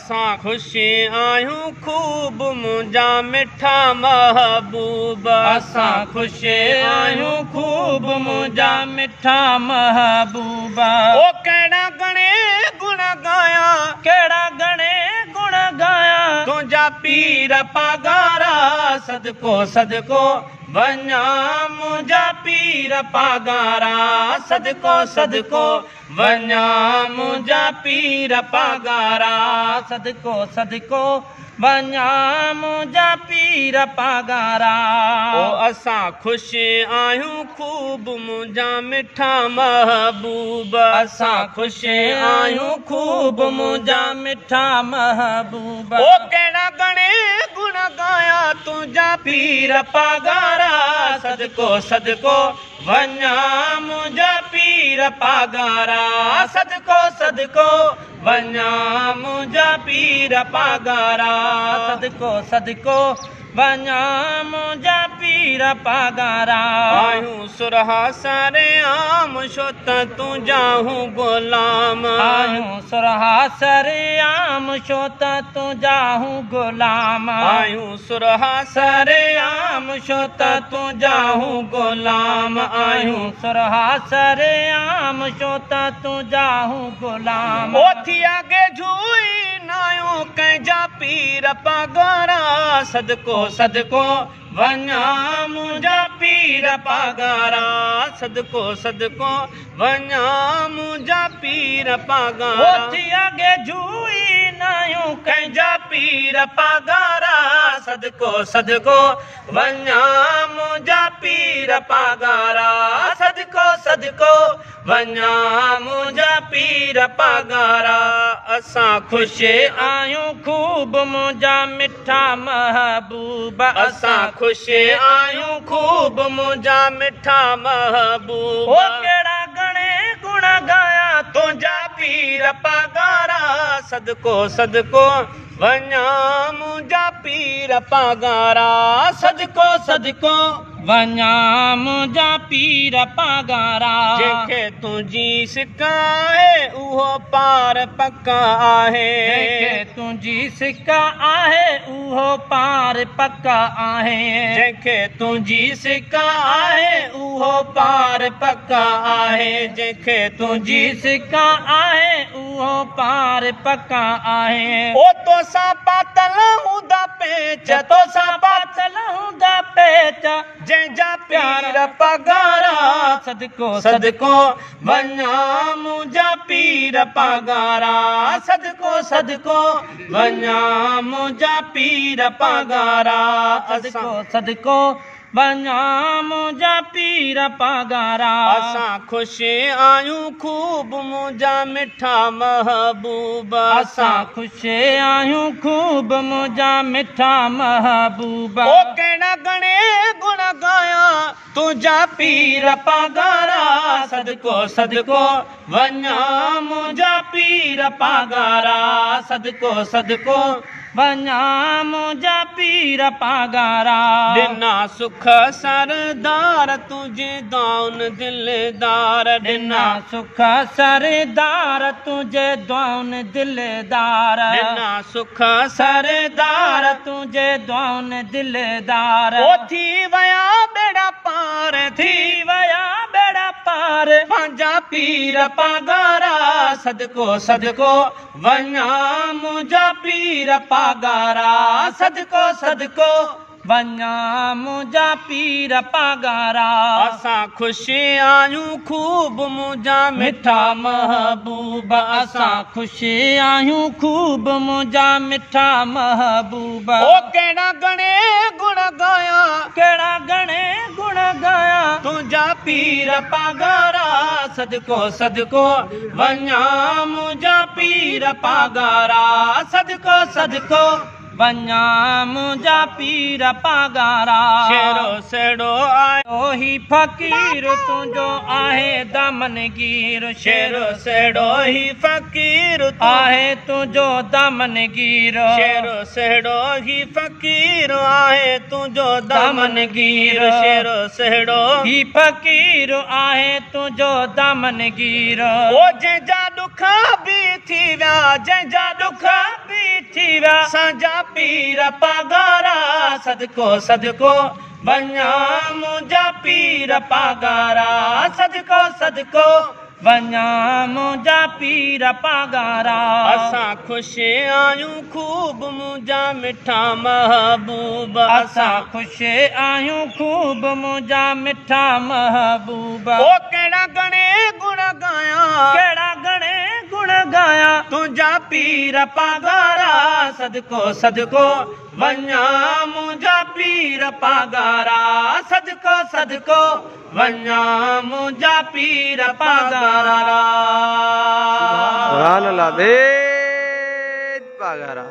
असां ख़ुशि आहियूं ख़ूब मुंहिंजा मिठा महबूब असां ख़ुशि आहियूं ख़ूब मुंहिंजा मिठा महबूब ओ कहिड़ा घणे गुण गाया कहिड़ा घणे गुण गाया तुंहिंजा पीर पगारा सदको सदको वञा मुंहिंजा पीर पगारा सदको सदको वञा मुंहिंजा पीर पगारा सदको सदको वञा मुंहिंजा पीर पगारा ओ असां ख़ुशि आहियूं ख़ूब मुंहिंजा मिठा महबूब असां ख़ुशि आहियूं ख़ूब मुंहिंजा मिठा महबूब ओ कहिड़ा घणे गुण गाया तुंहिंजा पीर पगारा सदको सदको वञा मुंहिंजा पीर पगारा सदको सदको वञा मुंहिंजा पीर पगारा सदको सदको वञा मुंहिंजा पीर पगारा आहियूं सुरहा सरे आम छो त तुंहिंजा हूं ग़ुलाम आहियूं सुरहा सरे आम छो त तुंहिंजा हूं ग़ुलाम आहियूं सुरहा सरे आम छो त तुंहिंजा हूं ग़ुलाम आहियूं सुरहा सरे आम छो त तुंहिंजा हूं ग़ुलाम ओ थी अॻे झूई नायूं कंहिंजा पीर पगारा सदको सदको वञा मुंहिंजा पीर पगारा सदको सदको वञा मुंहिंजा पीर पगारा थी अॻे झूई नायूं कंहिंजा पीर पगारा सदको सदको वञा मुंहिंजा पीर पगारा सदको सदको वञा मुंहिंजा पीर पगारा असां ख़ुशि आहियूं ख़ूब मुंहिंजा मिठा महबूब असां ख़ुशि आहियूं ख़ूब मुंहिंजा मिठा महबूब ओ कहिड़ा घणे गुण गाया तुंहिंजा पीर पगारा सदको सदको वञा मुंहिंजा पीर पगारा सदको सदको वञा मुंहिंजा पीर पगारा जंहिंखे तुंहिंजी सिक आहे उहो पार पक आहे जंहिंखे तुंहिंजी सिक आहे उहो पार पक आहे जंहिंखे तुंहिंजी सिक आहे उहो पार पक आहे जंहिंखे तुंहिंजी सिक आहे उहो पार पक आहे ओ तोसां पातल हूंदा पेच तोसां पातल हूंदा पेच जंहिंजा पीर पगारा सदको सदको वञा मुंहिंजा पीर पगारा सदको सदको वञा मुंहिंजा पीर पगारा सदको सदको वञा मुंहिंजा पीर पगारा असां ख़ुशि आहियूं ख़ूब मुंहिंजा मिठा महबूब असां ख़ुशि आहियूं ख़ूब मुंहिंजा मिठा महबूब ओ कहिड़ा घणे गुण गाया तुंहिंजा पीर पगारा सदको सदको वञा मुंहिंजा पीर पगारा सदको सदको वञा मुंहिंजा पीर पगारा ॾिना सुख सरदार तुंहिंजे दाउन दिलदार ॾिना सुख सरदार तुंहिंजे दाउन दिलदार ॾिना सुख सरदार तुंहिंजे दाउन दिलदार ओ थी विया बेड़ा पार थी विया बेड़ा पार पंहिंजा पीर पगारा सदको सदको वञा मुंहिंजा पीर पगारा सदको सदको वञा मुंहिंजा पीर पगारा असां ख़ुशि आहियूं ख़ूब मुंहिंजा मिठा महबूब असां ख़ुशि आहियूं ख़ूब मुंहिंजा मिठा महबूब ओ कहिड़ा घणे गुण गाया कहिड़ा घणे गुण गाया तुंहिंजा पीर पगारा सदको सदको वञा मुंहिंजा पीर पगारा सदको सदको वञा मुंहिंजा पीर पगारा शेरो सेड़ो आयो ही फ़क़ीर तुंहिंजो आहे दामनगीर शेरो सेड़ो ही फ़क़ीर आहे तुंहिंजो दामनगीर शेरो सेड़ो ही फ़क़ीर आहे तुंहिंजो दामनगीर शेरो सेड़ो ही फ़क़ीर आहे तुंहिंजो दामनगीर ओ जंहिंजा ॾुख बि थी विया जंहिंजा ॾुख बि थी विया असांजा पीर पगारा सदको सदको वञा मुंहिंजा पीर पगारा सदको सदको वञा मुंहिंजा पीर पगारा असां ख़ुशि आहियूं ख़ूब मुंहिंजा मिठा महबूब असां ख़ुशि आहियूं ख़ूब मुंहिंजा मिठा महबूब ओ कहिड़ा घणे गुण गायां कहिड़ा घणे गुण गायां तुंहिंजा पीर पगारा सदको सदको वञा मुंहिंजा पीर पगारा सदको सदको वञा मुंहिंजा पीर पगारा सुभान अल्लाह बेद पगारा।